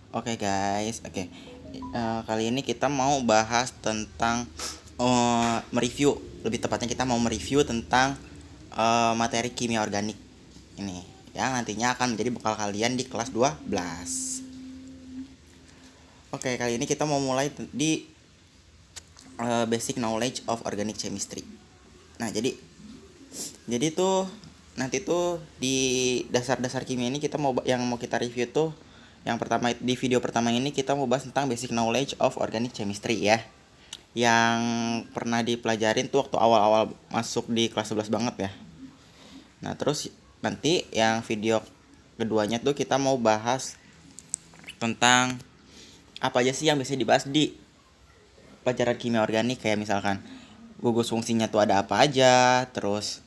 Oke guys, kali ini kita mau bahas tentang mereview, lebih tepatnya kita mau mereview tentang materi kimia organik ini yang nantinya akan menjadi bekal kalian di kelas 12. Oke, kali ini kita mau mulai di basic knowledge of organic chemistry. Nah, jadi tuh nanti tuh di dasar-dasar kimia ini yang mau kita review tuh yang pertama di video pertama ini kita mau bahas tentang basic knowledge of organic chemistry ya. Yang pernah dipelajarin tuh waktu awal-awal masuk di kelas 11 banget ya. Nah, terus nanti yang video keduanya tuh kita mau bahas tentang apa aja sih yang bisa dibahas di pelajaran kimia organik, kayak misalkan gugus fungsinya tuh ada apa aja, terus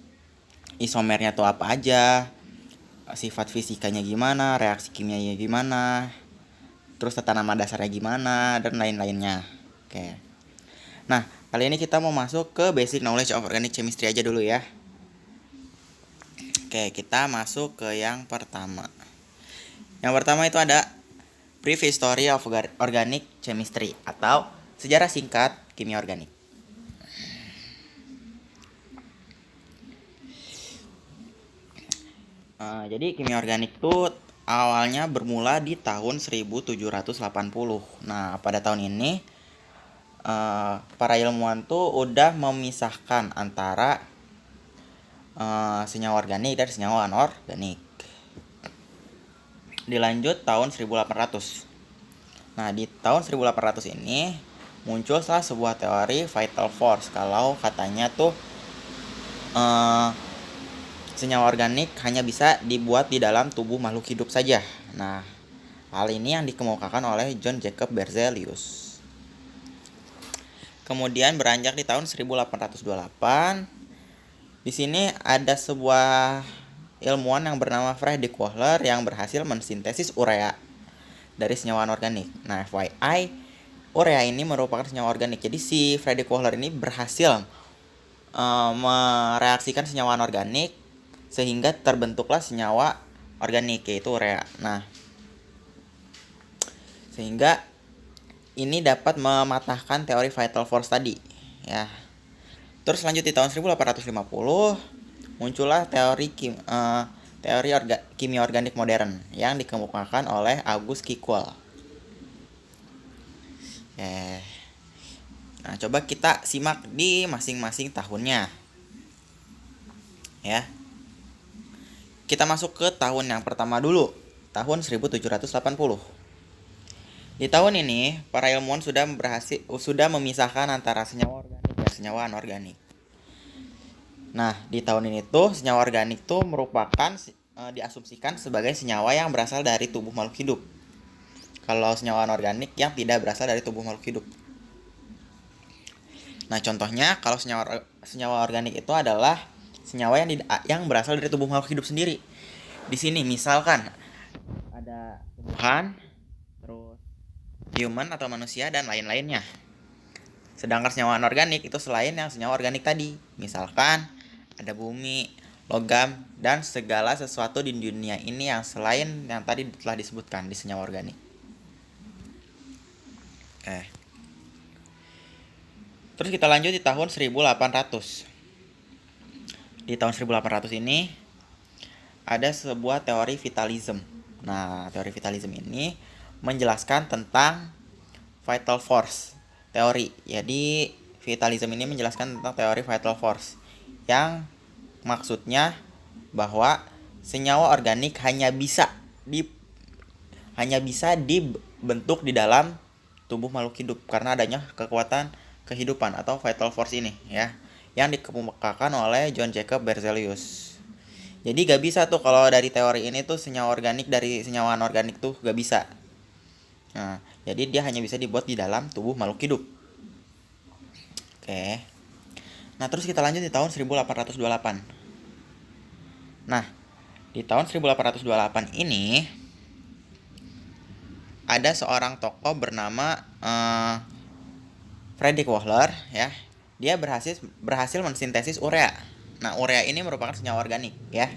isomernya tuh apa aja, sifat fisikanya gimana, reaksi kimianya gimana, terus tata nama dasarnya gimana, dan lain-lainnya. Oke. Nah, kali ini kita mau masuk ke basic knowledge of organic chemistry aja dulu ya. Oke, kita masuk ke yang pertama. Yang pertama itu ada brief history of organic chemistry atau sejarah singkat kimia organik. Jadi kimia organik itu awalnya bermula di tahun 1780. Nah, pada tahun ini para ilmuwan tuh udah memisahkan antara senyawa organik dan senyawa anorganik. Dilanjut tahun 1800. Nah, di tahun 1800 ini muncul salah sebuah teori vital force, kalau katanya tuh senyawa organik hanya bisa dibuat di dalam tubuh makhluk hidup saja. Nah, hal ini yang dikemukakan oleh John Jacob Berzelius. Kemudian beranjak di tahun 1828, di sini ada sebuah ilmuwan yang bernama Friedrich Kohler yang berhasil mensintesis urea dari senyawa anorganik. Nah, FYI, urea ini merupakan senyawa organik. Jadi si Friedrich Kohler ini berhasil mereaksikan senyawa anorganik sehingga terbentuklah senyawa organik, yaitu urea. Nah, sehingga ini dapat mematahkan teori vital force tadi ya. Terus lanjut di tahun 1850 muncullah kimia organik modern yang dikemukakan oleh August Kikuel. Nah, coba kita simak di masing-masing tahunnya ya. Kita masuk ke tahun yang pertama dulu, tahun 1780. Di tahun ini, para ilmuwan sudah memisahkan antara senyawa organik dan senyawa anorganik. Nah, di tahun ini tuh senyawa organik tuh merupakan diasumsikan sebagai senyawa yang berasal dari tubuh makhluk hidup. Kalau senyawa anorganik yang tidak berasal dari tubuh makhluk hidup. Nah, contohnya kalau senyawa organik itu adalah senyawa yang berasal dari tubuh makhluk hidup sendiri. Di sini misalkan ada tumbuhan, terus human atau manusia dan lain-lainnya. Sedangkan senyawa anorganik itu selain yang senyawa organik tadi. Misalkan ada bumi, logam, dan segala sesuatu di dunia ini yang selain yang tadi telah disebutkan di senyawa organik. Terus kita lanjut di tahun 1800. Di tahun 1800 ini ada sebuah teori vitalism. Nah, teori vitalism ini menjelaskan tentang vital force teori. Jadi vitalism ini menjelaskan tentang teori vital force yang maksudnya bahwa senyawa organik hanya bisa dibentuk di dalam tubuh makhluk hidup karena adanya kekuatan kehidupan atau vital force ini ya, yang dikemukakan oleh John Jacob Berzelius. Jadi gak bisa tuh kalau dari teori ini tuh senyawa organik dari senyawa anorganik tuh gak bisa. Nah, jadi dia hanya bisa dibuat di dalam tubuh makhluk hidup. Oke. Nah, terus kita lanjut di tahun 1828. Nah, di tahun 1828 ini ada seorang tokoh bernama Friedrich Kohler ya. Dia berhasil mensintesis urea. Nah, urea ini merupakan senyawa organik ya.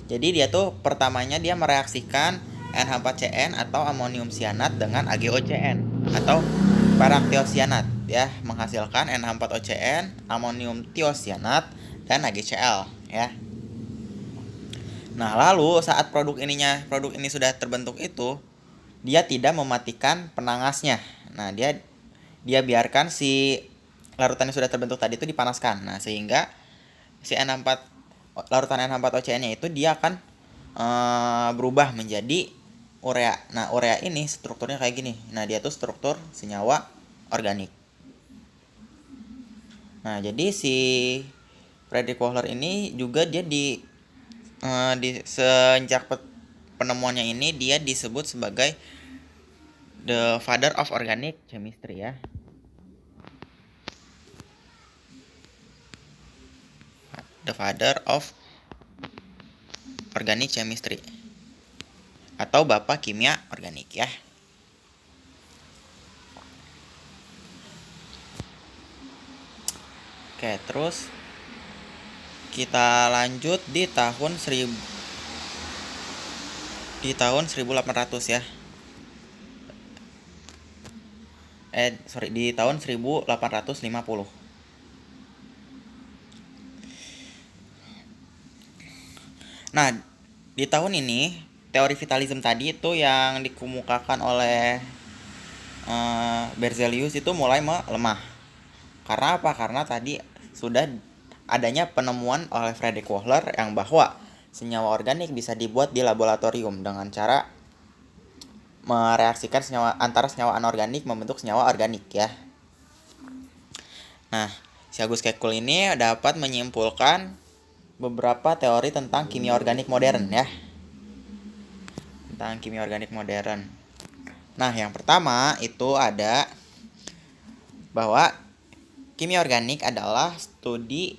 Jadi dia tuh pertamanya dia mereaksikan NH4CN atau amonium cyanat dengan AgOCN atau peraktiosianat ya, menghasilkan NH4OCN, amonium tiosianat dan AgCl ya. Nah, lalu saat produk ini sudah terbentuk itu, dia tidak mematikan penangasnya. Nah, dia biarkan si larutan yang sudah terbentuk tadi itu dipanaskan. Nah, sehingga si larutan NH4OCN-nya itu dia akan berubah menjadi urea. Nah, urea ini strukturnya kayak gini. Nah, dia tuh struktur senyawa organik. Nah, jadi si Frederick Kohler ini juga dia di sejak penemuannya ini dia disebut sebagai the father of organic chemistry ya. The father of organic chemistry atau bapak kimia organik ya. Oke, terus kita lanjut di tahun 1800 ya. Di tahun 1850. Nah, di tahun ini teori vitalism tadi itu yang dikemukakan oleh Berzelius itu mulai melemah. Karena apa? Karena tadi sudah adanya penemuan oleh Frederick Kohler yang bahwa senyawa organik bisa dibuat di laboratorium dengan cara mereaksikan antara senyawa anorganik membentuk senyawa organik ya. Nah, si Agus Kekul ini dapat menyimpulkan beberapa teori tentang kimia organik modern ya. Tentang kimia organik modern. Nah, yang pertama itu ada bahwa kimia organik adalah studi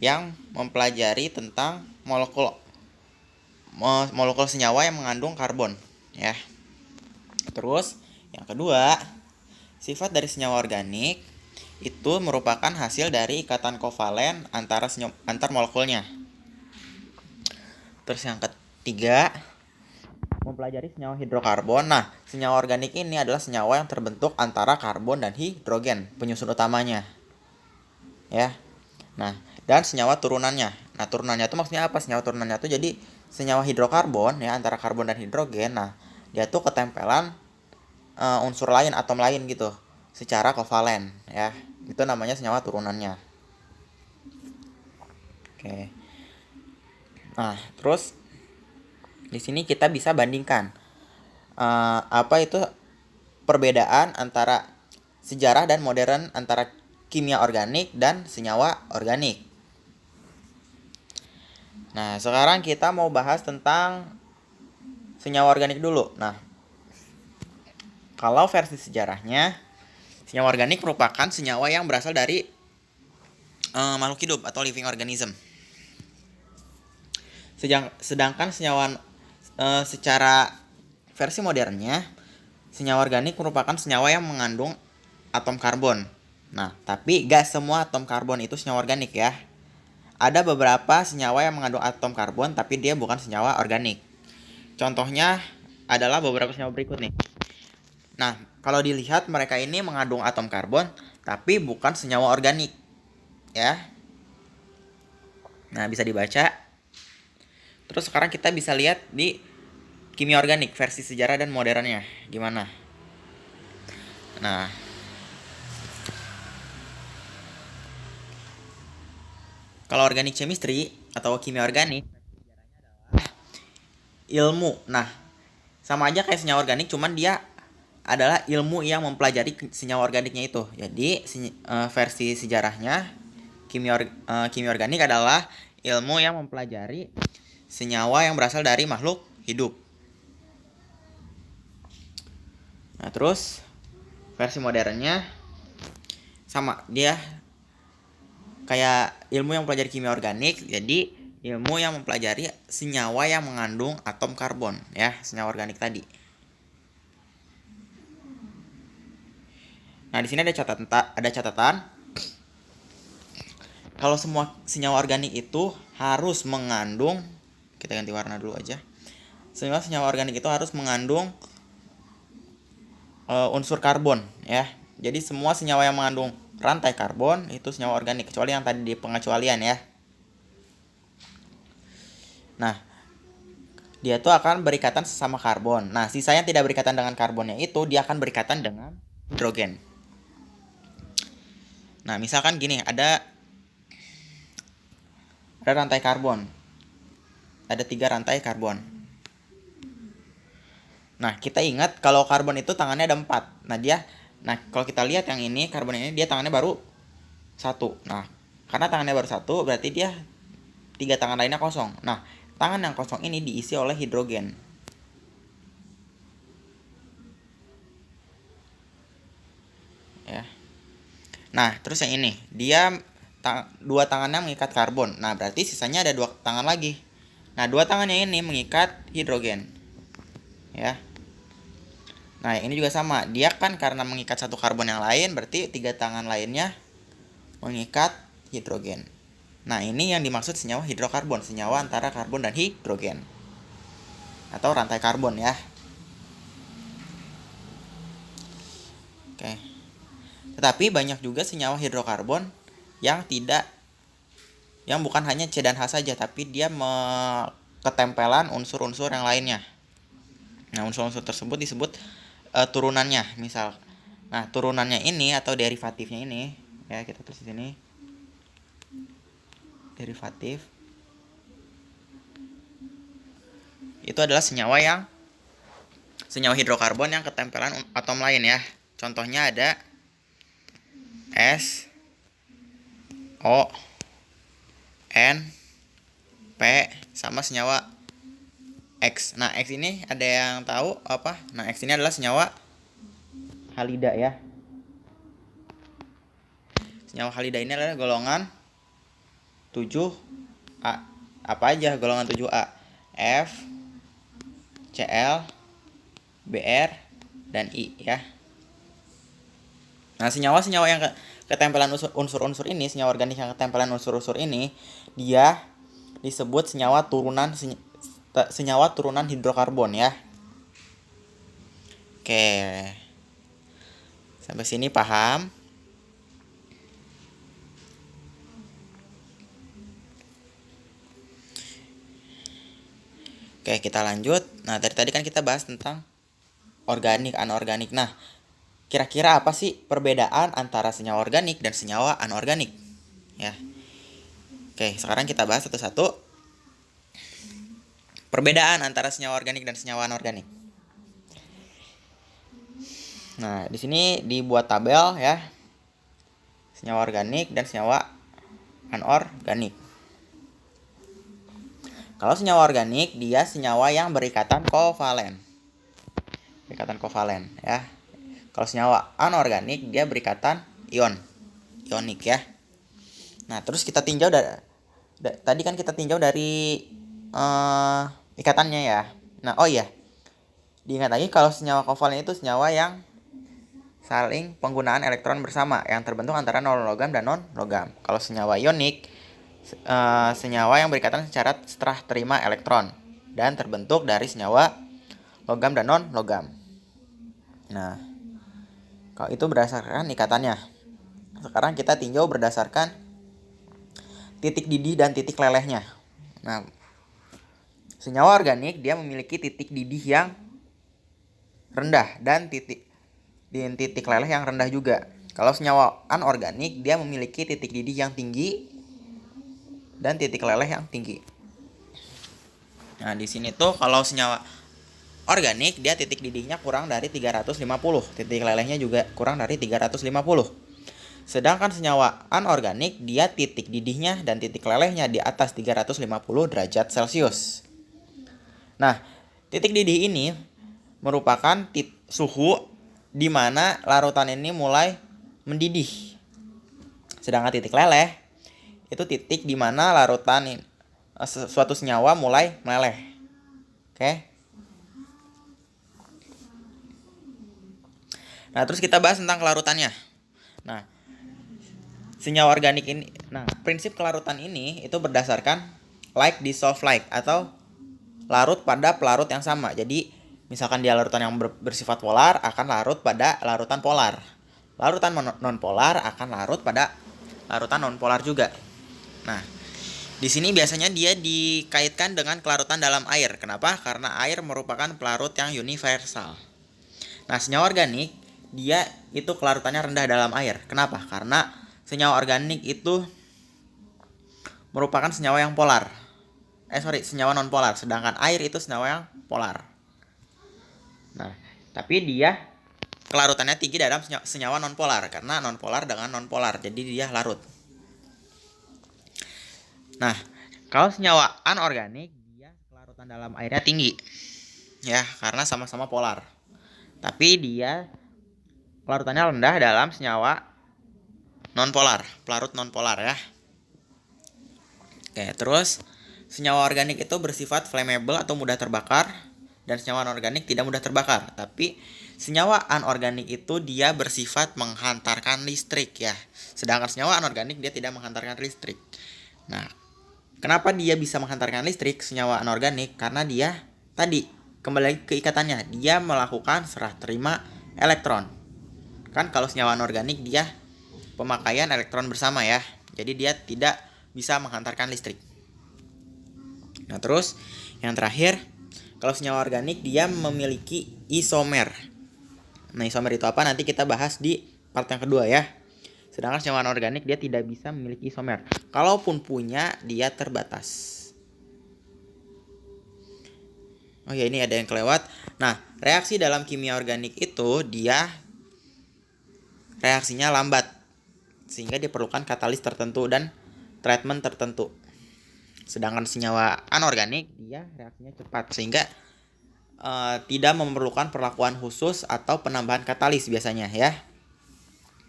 yang mempelajari tentang molekul senyawa yang mengandung karbon ya. Terus yang kedua, sifat dari senyawa organik itu merupakan hasil dari ikatan kovalen antar molekulnya. Terus yang ketiga, mempelajari senyawa hidrokarbon. Nah, senyawa organik ini adalah senyawa yang terbentuk antara karbon dan hidrogen, penyusun utamanya. Ya. Nah, dan senyawa turunannya. Nah, turunannya itu maksudnya apa? Senyawa turunannya itu jadi senyawa hidrokarbon ya, antara karbon dan hidrogen. Nah, dia tuh ketempelan unsur lain, atom lain gitu secara kovalen ya. Itu namanya senyawa turunannya. Oke. Nah, terus di sini kita bisa bandingkan apa itu perbedaan antara sejarah dan modern antara kimia organik dan senyawa organik. Nah, sekarang kita mau bahas tentang senyawa organik dulu. Nah, kalau versi sejarahnya, senyawa organik merupakan senyawa yang berasal dari makhluk hidup atau living organism. Sedangkan senyawa secara versi modernnya, senyawa organik merupakan senyawa yang mengandung atom karbon. Nah, tapi gak semua atom karbon itu senyawa organik ya. Ada beberapa senyawa yang mengandung atom karbon, tapi dia bukan senyawa organik. Contohnya adalah beberapa senyawa berikut nih. Nah, kalau dilihat mereka ini mengandung atom karbon, tapi bukan senyawa organik. Ya. Nah, bisa dibaca. Terus sekarang kita bisa lihat di kimia organik versi sejarah dan modernnya gimana. Nah, kalau organic chemistry atau kimia organik ilmu. Nah, sama aja kayak senyawa organik, cuman dia adalah ilmu yang mempelajari senyawa organiknya itu. Jadi versi sejarahnya kimia organik adalah ilmu yang mempelajari senyawa yang berasal dari makhluk hidup. Nah, terus versi modernnya sama, dia kayak ilmu yang mempelajari kimia organik, jadi ilmu yang mempelajari senyawa yang mengandung atom karbon ya, senyawa organik tadi. Nah, di sini ada catatan kalau semua senyawa organik itu harus mengandung, kita ganti warna dulu aja, semua senyawa organik itu harus mengandung unsur karbon ya. Jadi semua senyawa yang mengandung rantai karbon itu senyawa organik, kecuali yang tadi di pengecualian ya. Nah, dia tuh akan berikatan sesama karbon. Nah, sisanya tidak berikatan dengan karbonnya itu dia akan berikatan dengan hidrogen. Nah, misalkan gini, ada rantai karbon. Ada 3 rantai karbon. Nah, kita ingat kalau karbon itu tangannya ada 4. Nah, kalau kita lihat yang ini, karbon ini dia tangannya baru 1. Nah, karena tangannya baru 1, berarti dia 3 tangan lainnya kosong. Nah, tangan yang kosong ini diisi oleh hidrogen. Ya. Nah, terus yang ini, dia 2 tangannya mengikat karbon. Nah, berarti sisanya ada 2 tangan lagi. Nah, 2 tangannya ini mengikat hidrogen. Ya. Nah, ini juga sama. Dia kan karena mengikat 1 karbon yang lain, berarti 3 tangan lainnya mengikat hidrogen. Nah, ini yang dimaksud senyawa hidrokarbon, senyawa antara karbon dan hidrogen. Atau rantai karbon ya. Oke. Tetapi banyak juga senyawa hidrokarbon yang bukan hanya C dan H saja, tapi dia ketempelan unsur-unsur yang lainnya. Nah, unsur-unsur tersebut disebut turunannya, misal. Nah, turunannya ini atau derivatifnya ini, ya kita tulis di sini. Derivatif itu adalah senyawa hidrokarbon yang ketempelan atom lain ya. Contohnya ada S, O, N, P sama senyawa X. Nah, X ini ada yang tahu apa? Nah, X ini adalah senyawa halida ya. Senyawa halida ini adalah golongan 7A. Apa aja golongan 7A? F, Cl, Br, dan I ya. Nah, senyawa-senyawa yang ketempelan unsur-unsur ini, senyawa organik yang ketempelan unsur-unsur ini, dia disebut senyawa turunan hidrokarbon ya. Oke. Sampai sini paham? Oke, kita lanjut. Nah, tadi kan kita bahas tentang organik, anorganik. Nah, kira-kira apa sih perbedaan antara senyawa organik dan senyawa anorganik? Ya. Oke, sekarang kita bahas satu-satu perbedaan antara senyawa organik dan senyawa anorganik. Nah, di sini dibuat tabel ya. Senyawa organik dan senyawa anorganik. Kalau senyawa organik, dia senyawa yang berikatan kovalen. Berikatan kovalen ya. Kalau senyawa anorganik, dia berikatan ionik ya. Nah, terus kita tinjau tadi kan kita tinjau dari ikatannya ya. Nah, oh iya. Diingat lagi kalau senyawa kovalen itu senyawa yang saling penggunaan elektron bersama yang terbentuk antara non-logam dan non-logam. Kalau senyawa ionik, senyawa yang berikatan secara serah terima elektron dan terbentuk dari senyawa logam dan non-logam. Nah, kalau itu berdasarkan ikatannya. Sekarang kita tinjau berdasarkan titik didih dan titik lelehnya. Nah, senyawa organik dia memiliki titik didih yang rendah dan titik leleh yang rendah juga. Kalau senyawa anorganik dia memiliki titik didih yang tinggi dan titik leleh yang tinggi. Nah, di sini tuh kalau senyawa organik dia titik didihnya kurang dari 350, titik lelehnya juga kurang dari 350. Sedangkan senyawa anorganik dia titik didihnya dan titik lelehnya di atas 350 derajat Celcius. Nah, titik didih ini merupakan suhu di mana larutan ini mulai mendidih. Sedangkan titik leleh itu titik di mana larutan suatu senyawa mulai meleleh. Oke. Nah, terus kita bahas tentang kelarutannya. Nah, senyawa organik ini, prinsip kelarutan ini itu berdasarkan like dissolve like atau larut pada pelarut yang sama. Jadi misalkan dia larutan yang bersifat polar akan larut pada larutan polar. Larutan nonpolar akan larut pada larutan nonpolar juga. Nah, di sini biasanya dia dikaitkan dengan kelarutan dalam air. Kenapa? Karena air merupakan pelarut yang universal. Nah, senyawa organik dia itu kelarutannya rendah dalam air. Kenapa? Karena senyawa organik itu merupakan senyawa yang polar. Senyawa non polar. Sedangkan air itu senyawa yang polar. Nah, tapi dia kelarutannya tinggi dalam senyawa non polar karena non polar dengan non polar. Jadi dia larut. Nah, kalau senyawa anorganik dia kelarutan dalam airnya tinggi. Ya, karena sama-sama polar. Tapi dia kelarutannya rendah dalam senyawa non-polar, pelarut non-polar ya. Oke, terus senyawa organik itu bersifat flammable atau mudah terbakar dan senyawa anorganik tidak mudah terbakar. Tapi senyawa anorganik itu dia bersifat menghantarkan listrik ya. Sedangkan senyawa anorganik dia tidak menghantarkan listrik. Nah, kenapa dia bisa menghantarkan listrik senyawa anorganik? Karena dia tadi kembali lagi ke ikatannya, dia melakukan serah terima elektron. Kan kalau senyawa anorganik dia pemakaian elektron bersama ya. Jadi dia tidak bisa menghantarkan listrik. Nah, terus yang terakhir, kalau senyawa organik dia memiliki isomer. Nah, isomer itu apa? Nanti kita bahas di part yang kedua ya. Sedangkan senyawa anorganik dia tidak bisa memiliki isomer. Kalaupun punya, dia terbatas. Oh ya, ini ada yang kelewat. Nah, reaksi dalam kimia organik itu dia reaksinya lambat, sehingga diperlukan katalis tertentu dan treatment tertentu. Sedangkan senyawa anorganik dia reaksinya cepat, sehingga tidak memerlukan perlakuan khusus atau penambahan katalis biasanya ya.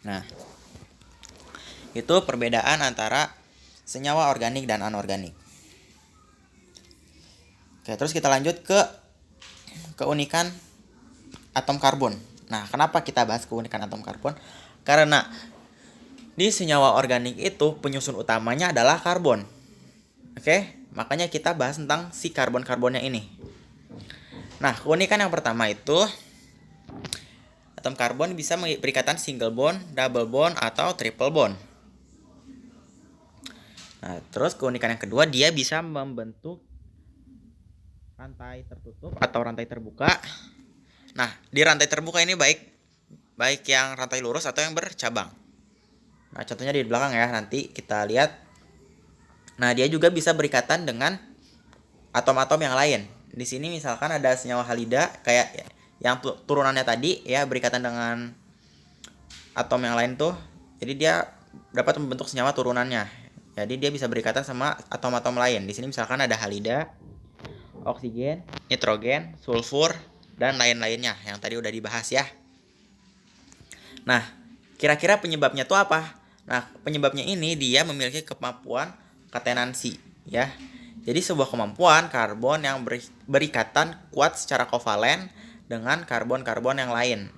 Nah, itu perbedaan antara senyawa organik dan anorganik. Oke, terus kita lanjut ke keunikan atom karbon. Nah, kenapa kita bahas keunikan atom karbon? Karena di senyawa organik itu penyusun utamanya adalah karbon. Oke, makanya kita bahas tentang si karbon-karbonnya ini. Nah, keunikan yang pertama itu atom karbon bisa berikatan single bond, double bond, atau triple bond. Nah, terus keunikan yang kedua dia bisa membentuk rantai tertutup atau rantai terbuka. Nah, di rantai terbuka ini baik yang rantai lurus atau yang bercabang. Nah, contohnya di belakang ya, nanti kita lihat. Nah, dia juga bisa berikatan dengan atom-atom yang lain. Di sini misalkan ada senyawa halida kayak yang turunannya tadi ya, berikatan dengan atom yang lain tuh. Jadi dia dapat membentuk senyawa turunannya. Jadi dia bisa berikatan sama atom-atom lain. Di sini misalkan ada halida, oksigen, nitrogen, sulfur, dan lain-lainnya yang tadi udah dibahas ya. Nah, kira-kira penyebabnya itu apa? Nah, penyebabnya ini dia memiliki kemampuan katenansi ya. Jadi sebuah kemampuan karbon yang berikatan kuat secara kovalen dengan karbon-karbon yang lain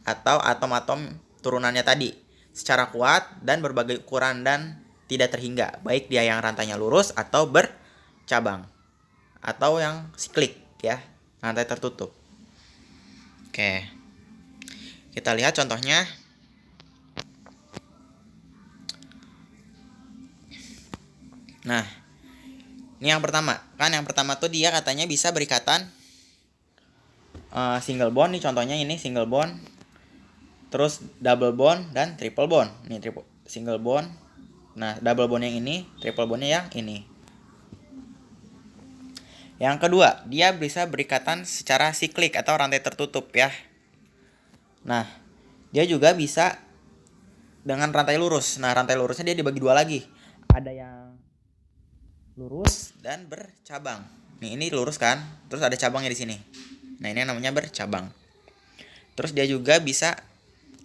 atau atom-atom turunannya tadi secara kuat dan berbagai ukuran dan tidak terhingga, baik dia yang rantainya lurus atau bercabang atau yang siklik ya, rantai tertutup. Oke, kita lihat contohnya. Nah, ini yang pertama. Kan yang pertama tuh dia katanya bisa berikatan single bond nih, contohnya ini single bond. Terus double bond dan triple bond. Nih single bond. Nah, double bond yang ini, triple bondnya yang ini. Yang kedua, dia bisa berikatan secara siklik atau rantai tertutup ya. Nah, dia juga bisa dengan rantai lurus. Nah, rantai lurusnya dia dibagi dua lagi. Ada yang lurus dan bercabang. Nih, ini lurus kan? Terus ada cabangnya di sini. Nah, ini yang namanya bercabang. Terus dia juga bisa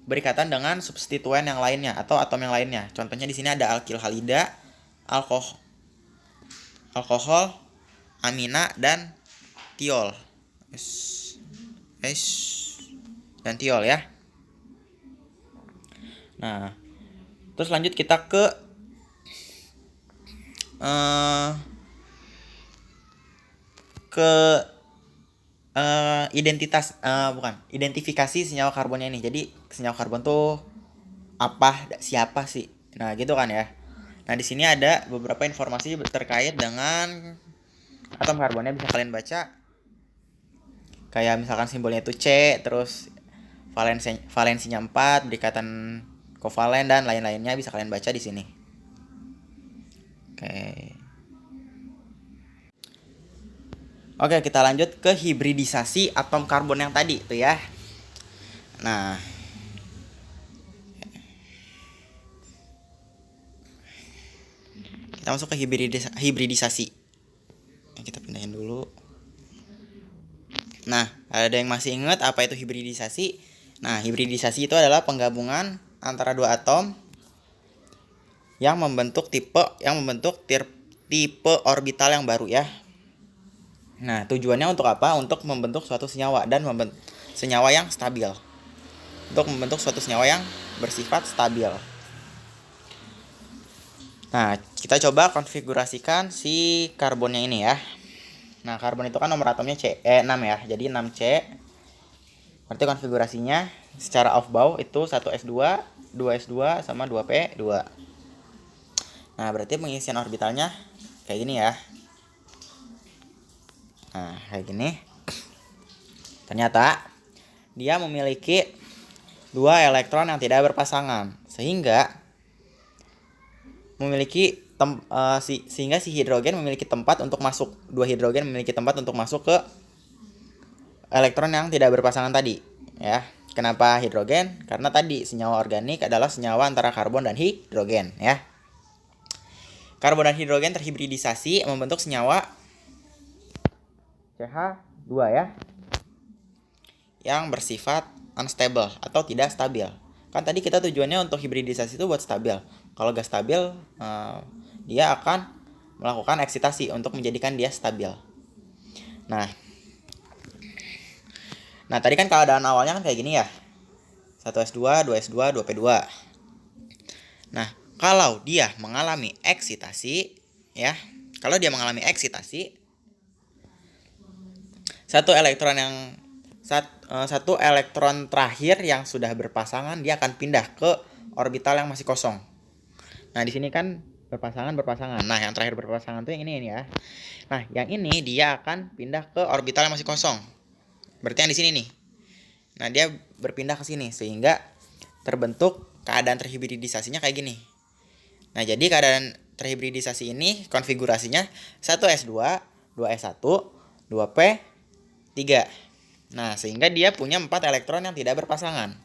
berikatan dengan substituen yang lainnya atau atom yang lainnya. Contohnya di sini ada alkil halida, alkohol, amina, dan tiol. Dan tiol ya. Nah, terus lanjut kita ke ke identifikasi senyawa karbonnya ini. Jadi senyawa karbon tuh apa, siapa sih? Nah, gitu kan ya. Nah, di sini ada beberapa informasi terkait dengan atom karbonnya, bisa kalian baca. Kayak misalkan simbolnya itu C, terus valensinya 4, berikatan kovalen dan lain-lainnya bisa kalian baca di sini. Oke, kita lanjut ke hibridisasi atom karbon yang tadi tuh ya. Nah, kita masuk ke hibridisasi. Kita pindahin dulu. Nah, ada yang masih ingat apa itu hibridisasi? Nah, hibridisasi itu adalah penggabungan antara dua atom yang membentuk tipe orbital yang baru ya. Nah, tujuannya untuk apa? Untuk membentuk suatu senyawa dan senyawa yang stabil. Untuk membentuk suatu senyawa yang bersifat stabil. Nah, kita coba konfigurasikan si karbonnya ini ya. Nah, karbon itu kan nomor atomnya 6 ya. Jadi 6C. Berarti konfigurasinya secara off-bow itu 1s2, 2s2 sama 2p2. Nah, berarti pengisian orbitalnya kayak gini ya. Nah, kayak gini. Ternyata dia memiliki 2 elektron yang tidak berpasangan, sehingga sehingga si hidrogen memiliki tempat untuk masuk. 2 hidrogen memiliki tempat untuk masuk ke elektron yang tidak berpasangan tadi, ya. Kenapa hidrogen? Karena tadi senyawa organik adalah senyawa antara karbon dan hidrogen, ya. Karbon dan hidrogen terhibridisasi membentuk senyawa CH2 ya, yang bersifat unstable atau tidak stabil. Kan tadi kita tujuannya untuk hibridisasi itu buat stabil. Kalau gak stabil, dia akan melakukan eksitasi untuk menjadikan dia stabil. Nah tadi kan keadaan awalnya kan kayak gini ya. 1s2, 2s2, 2p2. Nah, kalau dia mengalami eksitasi ya, satu elektron terakhir yang sudah berpasangan dia akan pindah ke orbital yang masih kosong. Nah, di sini kan berpasangan. Nah, yang terakhir berpasangan tuh yang ini ya. Nah, yang ini dia akan pindah ke orbital yang masih kosong. Berarti yang di sini nih. Nah, dia berpindah ke sini sehingga terbentuk keadaan terhibridisasinya kayak gini. Nah, jadi keadaan terhibridisasi ini konfigurasinya 1s2, 2s1, 2p3. Nah, sehingga dia punya 4 elektron yang tidak berpasangan.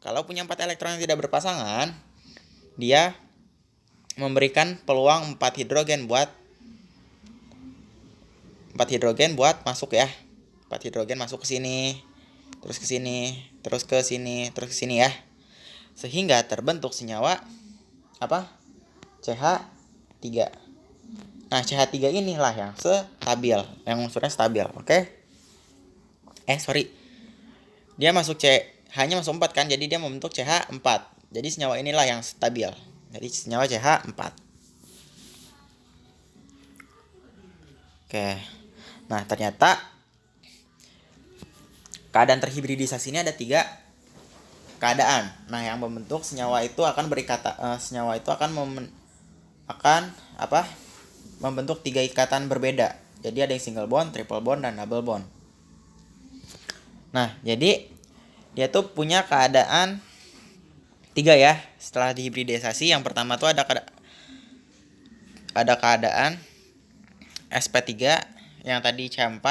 Kalau punya 4 elektron yang tidak berpasangan, dia memberikan peluang 4 hidrogen buat masuk ya. 4 hidrogen masuk ke sini, terus ke sini, terus ke sini, terus ke sini ya. Sehingga terbentuk senyawa apa? CH3. Nah, CH3 inilah yang stabil, yang unsurnya stabil, oke? Dia masuk hanya masuk 4 kan, jadi dia membentuk CH4. Jadi senyawa inilah yang stabil. Jadi senyawa CH4. Oke. Nah, ternyata keadaan terhibridisasi ini ada 3 keadaan. Nah, yang membentuk senyawa itu akan membentuk 3 ikatan berbeda. Jadi ada yang single bond, triple bond, dan double bond. Nah, jadi dia tuh punya keadaan 3 ya. Setelah dihibridisasi, yang pertama tuh ada keadaan sp3 yang tadi C4,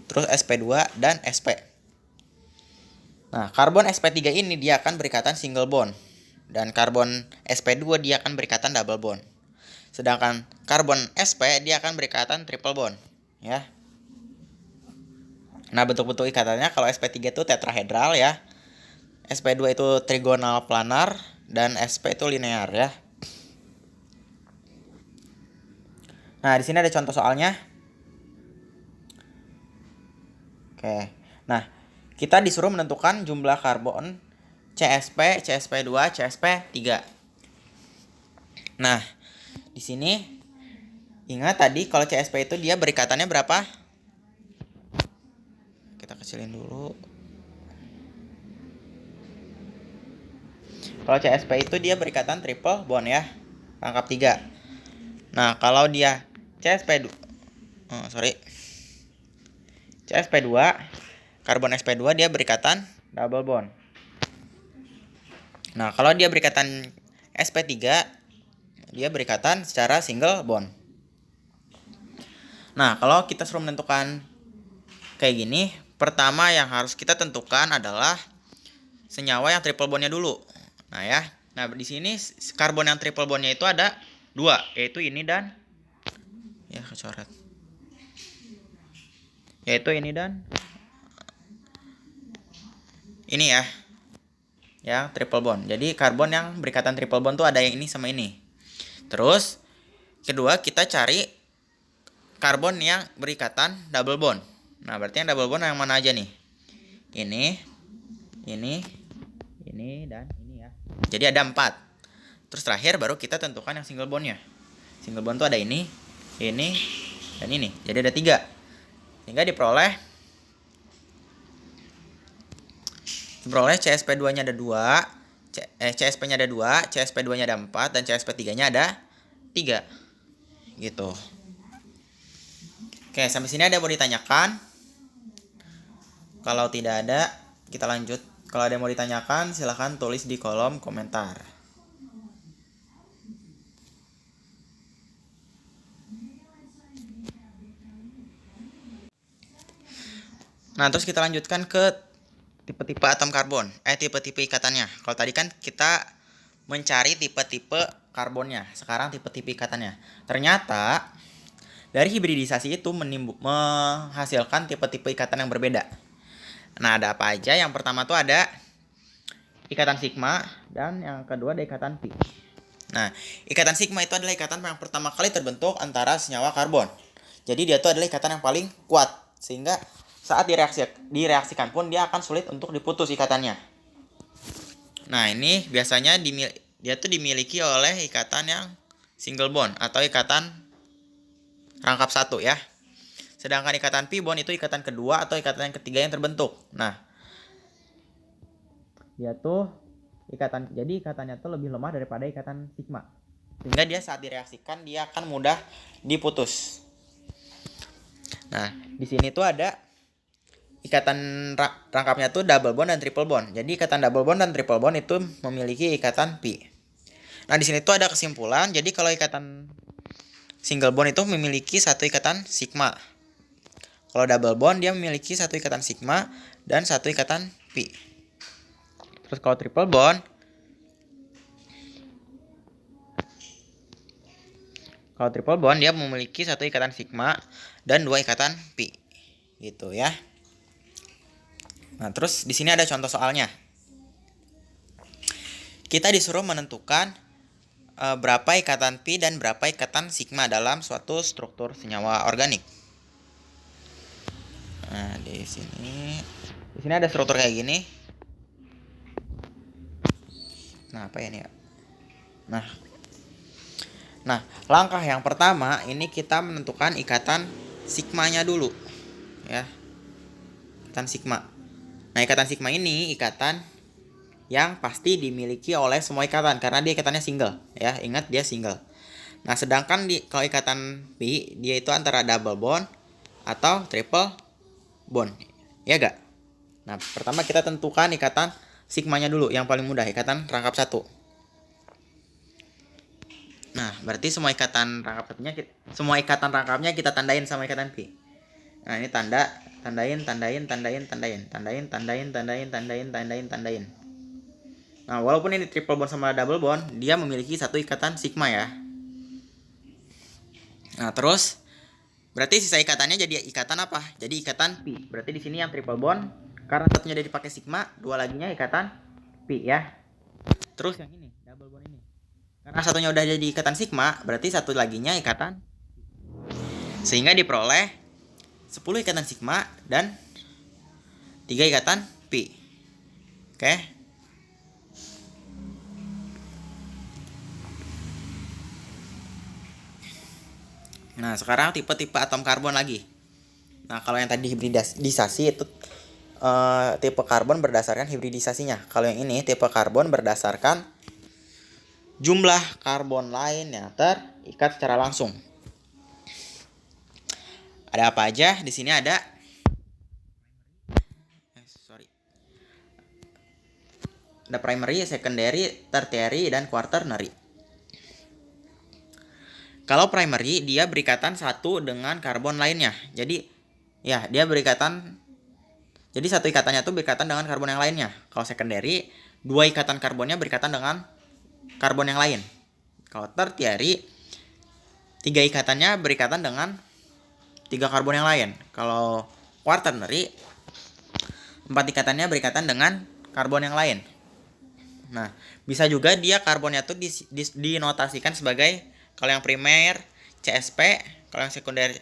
terus sp2 dan sp. Nah, karbon sp3 ini dia akan berikatan single bond, dan karbon sp2 dia akan berikatan double bond. Sedangkan karbon sp dia akan berikatan triple bond, ya. Nah, bentuk-bentuk ikatannya kalau sp3 itu tetrahedral ya. sp2 itu trigonal planar dan sp itu linear ya. Nah, di sini ada contoh soalnya. Oke. Nah, kita disuruh menentukan jumlah karbon CsP, CsP2, CsP3. Nah, di sini Ingat tadi kalau CSP itu dia berikatannya berapa? Kita kecilin dulu. Kalau CSP itu dia berikatan triple bond ya, rangkap 3. Nah, kalau dia CSP2, CSP2, karbon sp2 dia berikatan double bond. Nah, kalau dia berikatan sp3, dia berikatan secara single bond. Nah, kalau kita suruh menentukan kayak gini, pertama yang harus kita tentukan adalah senyawa yang triple bondnya dulu. Nah ya, nah di sini karbon yang triple bondnya itu ada 2, yaitu ini dan ya kecoret, yaitu ini dan ini ya triple bond. Jadi karbon yang berikatan triple bond tuh ada yang ini sama ini. Terus kedua kita cari karbon yang berikatan double bond. Nah berarti yang double bond yang mana aja nih? Ini dan ini ya. Jadi ada 4. Terus terakhir baru kita tentukan yang single bondnya. Single bond tuh ada ini, dan ini. Jadi ada 3. Sehingga diperoleh CSP2-nya ada 2, CSP-nya ada 2, CSP2-nya ada 4, dan CSP3-nya ada 3. Gitu. Oke, sampai sini ada yang mau ditanyakan? Kalau tidak ada, kita lanjut. Kalau ada yang mau ditanyakan, silahkan tulis di kolom komentar. Nah, terus kita lanjutkan ke tipe-tipe atom karbon. Tipe-tipe ikatannya. Kalau tadi kan kita mencari tipe-tipe karbonnya. Sekarang tipe-tipe ikatannya. Ternyata dari hibridisasi itu menghasilkan tipe-tipe ikatan yang berbeda. Nah, ada apa aja? Yang pertama tuh ada ikatan sigma, dan yang kedua ada ikatan pi. Nah, ikatan sigma itu adalah ikatan yang pertama kali terbentuk antara senyawa karbon. Jadi dia itu adalah ikatan yang paling kuat, sehingga saat direaksikan pun dia akan sulit untuk diputus ikatannya. Nah, ini biasanya dia tuh dimiliki oleh ikatan yang single bond atau ikatan rangkap 1 ya. Sedangkan ikatan pi bond itu ikatan kedua atau ikatan yang ketiga yang terbentuk. Nah, dia tuh jadi ikatannya tuh lebih lemah daripada ikatan sigma. Sehingga dia saat direaksikan dia akan mudah diputus. Nah, di sini tuh ada ikatan rangkapnya tuh double bond dan triple bond. Jadi ikatan double bond dan triple bond itu memiliki ikatan pi. Nah, di sini tuh ada kesimpulan. Jadi kalau ikatan single bond itu memiliki satu ikatan sigma. Kalau double bond dia memiliki satu ikatan sigma dan satu ikatan pi. Terus kalau triple bond, dia memiliki satu ikatan sigma dan 2 ikatan pi. Gitu ya. Nah, terus di sini ada contoh soalnya. Kita disuruh menentukan berapa ikatan pi dan berapa ikatan sigma dalam suatu struktur senyawa organik. Nah, di sini ada struktur kayak gini. Nah, apa ya ini ya? Nah, langkah yang pertama ini kita menentukan ikatan sigmanya dulu. Ya. Ikatan sigma. Nah, ikatan sigma ini ikatan yang pasti dimiliki oleh semua ikatan karena dia ikatannya single, ya. Ingat dia single. Nah, sedangkan kalau ikatan pi dia itu antara double bond atau triple bond. Ya gak? Nah, pertama kita tentukan ikatan sigmanya dulu, yang paling mudah, ikatan rangkap 1. Nah, berarti semua ikatan rangkapnya kita tandain sama ikatan pi. Nah, ini tandain. Nah, walaupun ini triple bond sama double bond, dia memiliki satu ikatan sigma ya. Nah, terus berarti sisa ikatannya jadi ikatan apa? Jadi ikatan pi. Berarti di sini yang triple bond karena satunya udah dipakai sigma, 2 laginya ikatan pi ya. Terus yang ini, double bond ini. Karena satunya udah jadi ikatan sigma, berarti satu laginya ikatan pi. Sehingga diperoleh 10 ikatan sigma dan 3 ikatan pi. Oke. Nah, sekarang tipe-tipe atom karbon lagi. Nah, kalau yang tadi hibridisasi itu tipe karbon berdasarkan hibridisasinya. Kalau yang ini tipe karbon berdasarkan jumlah karbon lain yang terikat secara langsung. Ada apa aja? Di sini ada ada primary, secondary, tertiary, dan quaternary. Kalau primary dia berikatan satu dengan karbon lainnya. Jadi ya dia berikatan. Jadi satu ikatannya tuh berikatan dengan karbon yang lainnya. Kalau secondary, dua ikatan karbonnya berikatan dengan karbon yang lain. Kalau tertiary, tiga ikatannya berikatan dengan tiga karbon yang lain. Kalau quaternary, empat ikatannya berikatan dengan karbon yang lain. Nah, bisa juga dia karbonnya tuh dinotasikan sebagai, kalau yang primer CsP, kalau yang sekunder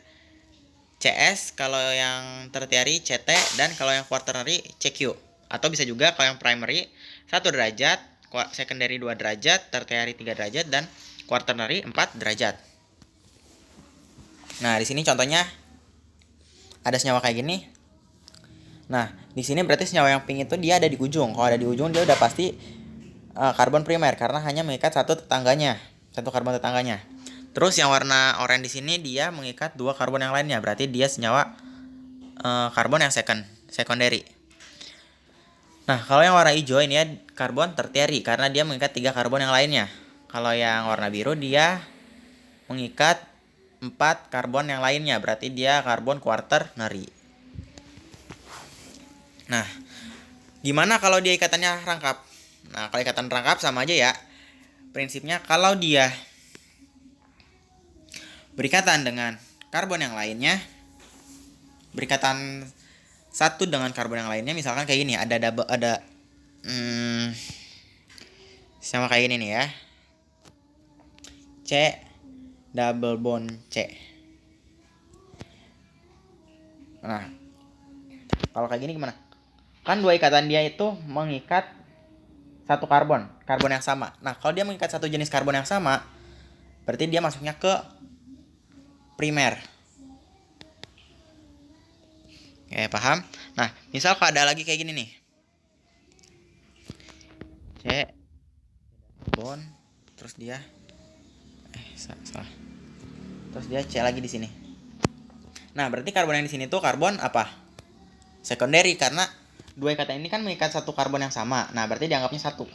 CS, kalau yang tertiary CT, dan kalau yang quaternary CQ. Atau bisa juga kalau yang primary 1 derajat, secondary 2 derajat, tertiary 3 derajat, dan quaternary 4 derajat. Nah, di sini contohnya ada senyawa kayak gini. Nah, di sini berarti senyawa yang pink itu dia ada di ujung. Kalau ada di ujung dia udah pasti karbon primer karena hanya mengikat satu karbon tetangganya. Terus yang warna oranye di sini dia mengikat dua karbon yang lainnya, berarti dia senyawa karbon yang secondary. Nah, kalau yang warna hijau ini ya karbon tertiary karena dia mengikat tiga karbon yang lainnya. Kalau yang warna biru dia mengikat 4 karbon yang lainnya, berarti dia karbon quaternary. Nah, gimana kalau dia ikatannya rangkap? Nah, kalau ikatan rangkap sama aja ya. Prinsipnya kalau dia berikatan dengan karbon yang lainnya, berikatan satu dengan karbon yang lainnya, misalkan kayak gini, sama kayak gini nih ya, C double bond C. Nah, kalau kayak gini gimana? Kan dua ikatan dia itu mengikat satu karbon yang sama. Nah, kalau dia mengikat satu jenis karbon yang sama, berarti dia masuknya ke primer. Oke, paham? Nah, misal kalau ada lagi kayak gini nih, C bond, terus dia salah. Terus dia C lagi di sini. Nah, berarti karbon yang di sini tuh karbon apa? Secondary, karena dua ikatan ini kan mengikat satu karbon yang sama. Nah, berarti dianggapnya satu.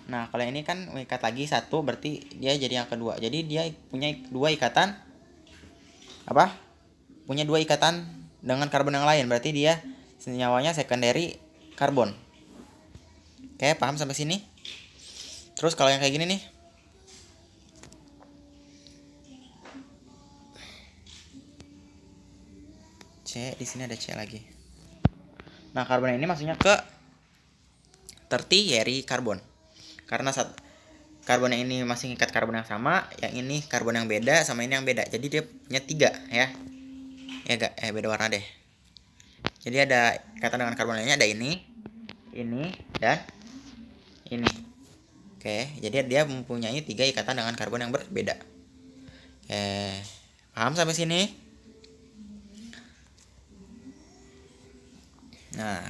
Nah, kalau ini kan mengikat lagi satu, berarti dia jadi yang kedua. Jadi dia punya dua ikatan apa? Punya dua ikatan dengan karbon yang lain, berarti dia senyawanya secondary karbon. Oke, paham sampai sini? Terus kalau yang kayak gini nih, C, di sini ada C lagi. Nah, karbon ini maksudnya ke tertiary karbon. Karena karbon yang ini masih mengikat karbon yang sama, yang ini karbon yang beda, sama ini yang beda. Jadi dia punya 3 ya. Ya enggak, beda warna deh. Jadi ada ikatan dengan karbon lainnya, ada ini, dan ini. Oke, jadi dia mempunyai 3 ikatan dengan karbon yang berbeda. Oke, paham sampai sini? Nah,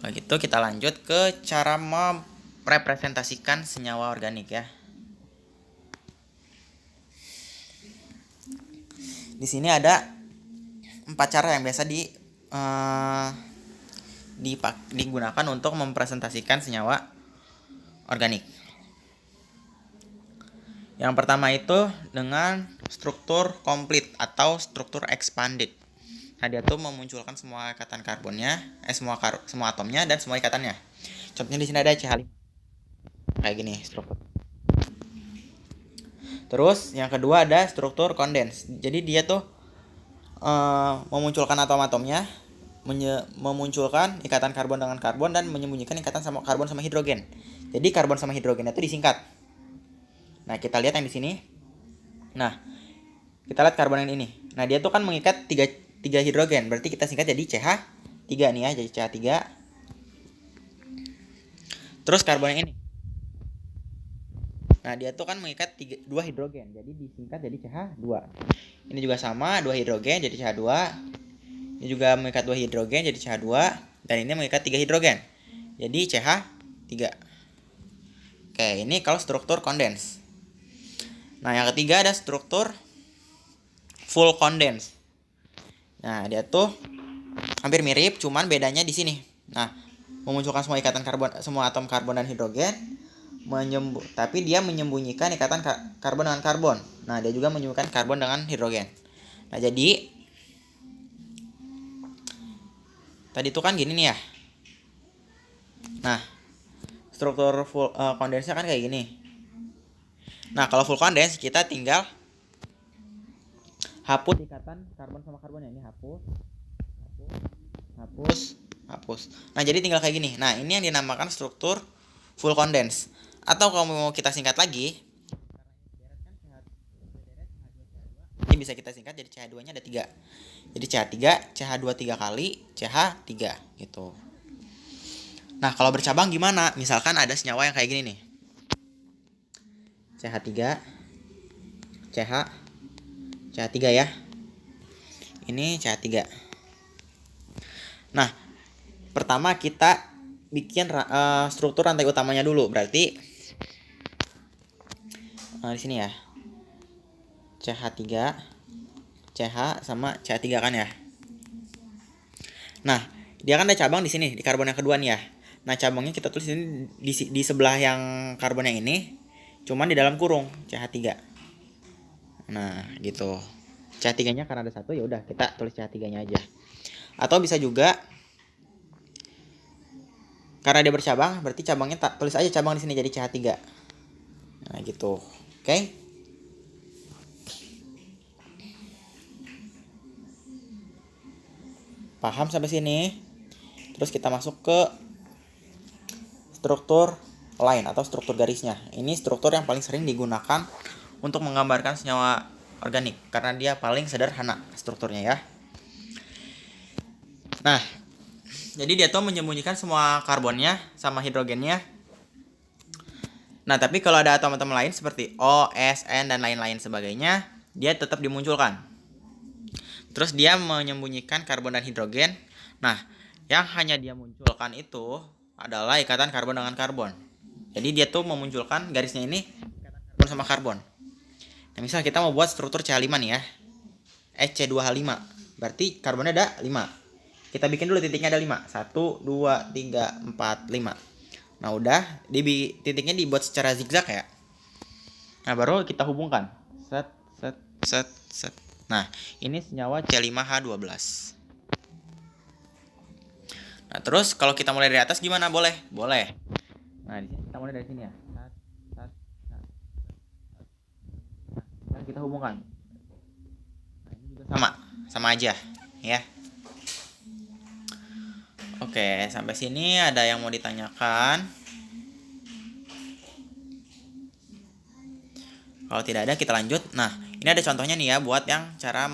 kalau gitu kita lanjut ke cara merepresentasikan senyawa organik ya. Di sini ada 4 cara yang biasa digunakan untuk mempresentasikan senyawa organik. Yang pertama itu dengan struktur komplit atau struktur expanded. Nah, dia tuh memunculkan semua ikatan karbonnya, semua atomnya dan semua ikatannya. Contohnya di sini ada CH5. Kayak gini struktur. Terus yang kedua ada struktur kondens. Jadi dia tuh memunculkan atom-atomnya, memunculkan ikatan karbon dengan karbon dan menyembunyikan ikatan sama karbon sama hidrogen. Jadi karbon sama hidrogen itu disingkat. Nah, kita lihat yang di sini. Nah, kita lihat karbon yang ini. Nah, dia tuh kan mengikat 3 hidrogen. Berarti kita singkat jadi CH3 nih ya, jadi CH3. Terus karbon yang ini. Nah, dia tuh kan mengikat 2 hidrogen, jadi disingkat jadi CH2. Ini juga sama, 2 hidrogen jadi CH2. Ini juga mengikat 2 hidrogen jadi CH2, dan ini mengikat 3 hidrogen. Jadi CH3. Oke, ini kalau struktur kondens. Nah, yang ketiga ada struktur full kondens. Nah, dia tuh hampir mirip, cuman bedanya di sini. Nah, memunculkan semua ikatan karbon, semua atom karbon dan hidrogen, tapi dia menyembunyikan ikatan karbon dengan karbon. Nah, dia juga menyembunyikan karbon dengan hidrogen. Nah, jadi tadi itu kan gini nih ya. Nah, struktur full kondensnya kan kayak gini. Nah, kalau full kondens kita tinggal hapus ikatan karbon sama karbonnya. Ini hapus. Nah, jadi tinggal kayak gini. Nah, ini yang dinamakan struktur full kondens. Atau kalau mau kita singkat lagi, ini bisa kita singkat jadi CH2-nya ada 3. Jadi CH3, CH2 3 kali, CH3 gitu. Nah, kalau bercabang gimana? Misalkan ada senyawa yang kayak gini nih. CH3, CH, CH3 ya. Ini CH3. Nah, pertama kita bikin struktur rantai utamanya dulu. Berarti di sini ya. CH3, CH sama CH3 kan ya. Nah, dia kan ada cabang di sini di karbon yang kedua nih ya. Nah, cabangnya kita tulis ini di sebelah yang karbon yang ini, cuman di dalam kurung CH3. Nah, gitu. CH3-nya karena ada satu, ya udah kita tulis CH3-nya aja. Atau bisa juga karena dia bercabang, berarti cabangnya tulis aja cabang di sini jadi CH3. Nah, gitu. Oke. Paham sampai sini? Terus kita masuk ke struktur lain atau struktur garisnya. Ini struktur yang paling sering digunakan untuk menggambarkan senyawa organik karena dia paling sederhana strukturnya ya. Nah, jadi dia tuh menyembunyikan semua karbonnya sama hidrogennya. Nah, tapi kalau ada atom-atom lain seperti O, S, N, dan lain-lain sebagainya, dia tetap dimunculkan. Terus dia menyembunyikan karbon dan hidrogen. Nah, yang hanya dia munculkan itu adalah ikatan karbon dengan karbon. Jadi dia tuh memunculkan garisnya ini ikatan karbon sama karbon. Nah, misal kita mau buat struktur CH5 nih ya. C2H5. Berarti karbonnya ada 5. Kita bikin dulu titiknya ada 5. 1, 2, 3, 4, 5. Nah, udah titiknya dibuat secara zigzag ya. Nah, baru kita hubungkan. Set, set, set, set. Nah, ini senyawa C5H12. Nah, terus kalau kita mulai dari atas gimana? Boleh? Boleh. Nah, di sini kita mulai dari sini ya. Nah, kita hubungkan. Nah, ini juga sama aja, ya. Oke, sampai sini ada yang mau ditanyakan? Kalau tidak ada, kita lanjut. Nah, ini ada contohnya nih ya buat yang cara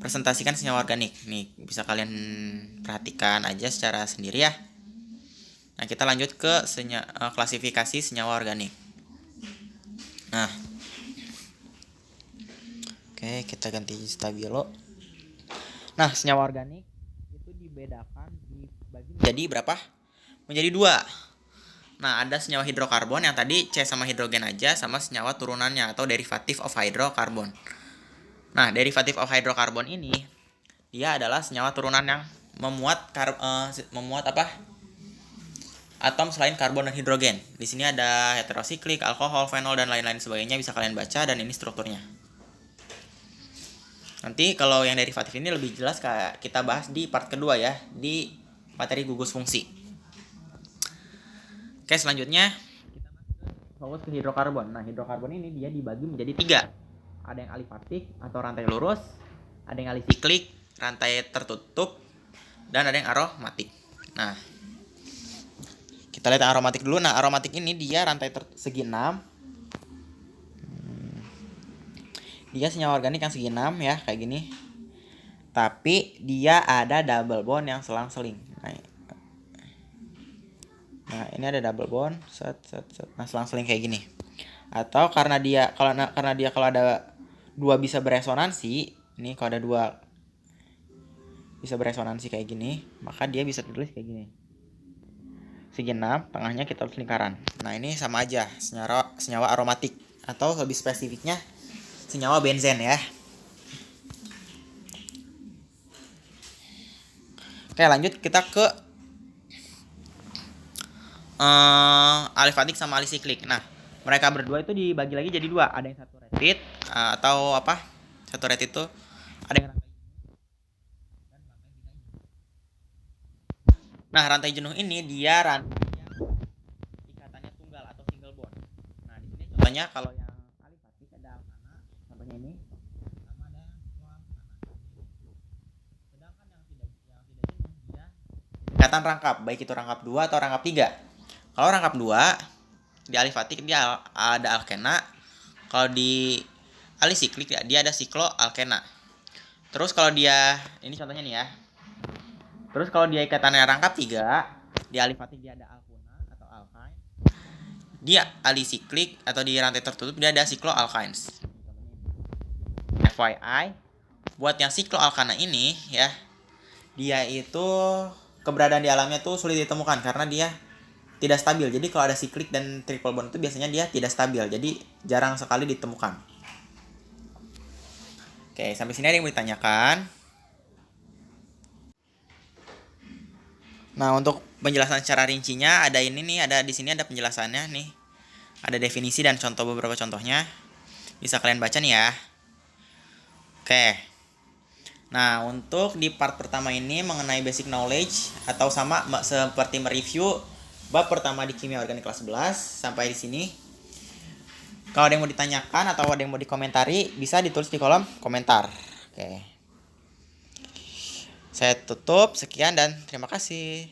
presentasikan senyawa organik. Nih, bisa kalian perhatikan aja secara sendiri ya. Nah, kita lanjut ke klasifikasi senyawa organik. Nah, oke, kita ganti stabilo. Nah, senyawa organik itu dibedakan dibagi menjadi berapa? Menjadi 2. Nah, ada senyawa hidrokarbon yang tadi C sama hidrogen aja, sama senyawa turunannya atau derivative of hydrocarbon. Nah, derivative of hydrocarbon ini dia adalah senyawa turunan yang memuat apa? Atom selain karbon dan hidrogen. Di sini ada heterosiklik, alkohol, fenol, dan lain-lain sebagainya, bisa kalian baca, dan ini strukturnya. Nanti kalau yang derivatif ini lebih jelas kita bahas di part kedua ya, di materi gugus fungsi. Oke, selanjutnya kita fokus ke hidrokarbon. Nah, hidrokarbon ini dia dibagi menjadi 3. Ada yang alifatik atau rantai lurus, ada yang alisiklik, rantai tertutup, dan ada yang aromatik. Nah, kita lihat yang aromatik dulu. Nah, aromatik ini dia rantai segi 6. Dia senyawa organik yang segi 6 ya, kayak gini. Tapi dia ada double bond yang selang-seling. Nah, Nah, ini ada double bond, set. Nah, selang-seling kayak gini. Atau karena dia kalau ada dua bisa beresonansi, ini kalau ada dua bisa beresonansi kayak gini, maka dia bisa ditulis kayak gini. Segi 6, tengahnya kita tulis lingkaran. Nah, ini sama aja, senyawa aromatik atau lebih spesifiknya senyawa benzen ya. Oke, lanjut kita ke alifatik sama alisiklik. Nah, mereka berdua itu dibagi lagi jadi dua. Ada yang satu retit atau apa? Satu retit itu ada yang rantai. Nah, rantai jenuh ini dia rantainya ikatannya tunggal atau single bond. Nah, di sini contohnya kalau yang alifatik ada alkana, contohnya ini, sama ada alkana. Sedangkan yang tidak jenuh dia ikatan rangkap, baik itu rangkap 2 atau rangkap 3. Kalau rangkap 2 di alifatik dia ada alkena, kalau di alisiklik dia ada sikloalkena. Terus kalau dia ini contohnya nih ya. Terus kalau dia ikatannya rangkap 3, di alifatik dia ada alkuna atau alkyne. Dia alisiklik atau di rantai tertutup dia ada sikloalkynes. FYI, buat yang sikloalkana ini ya, dia itu keberadaan di alamnya tuh sulit ditemukan karena dia tidak stabil. Jadi kalau ada siklik dan triple bond itu biasanya dia tidak stabil. Jadi jarang sekali ditemukan. Oke, sampai sini ada yang mau ditanyakan? Nah, untuk penjelasan secara rincinya ada ini nih, ada di sini ada penjelasannya nih. Ada definisi dan contoh beberapa contohnya. Bisa kalian baca nih ya. Oke. Nah, untuk di part pertama ini mengenai basic knowledge atau sama seperti mereview bab pertama di kimia organik kelas 11 sampai di sini. Kalau ada yang mau ditanyakan atau ada yang mau dikomentari, bisa ditulis di kolom komentar. Oke. Saya tutup, sekian dan terima kasih.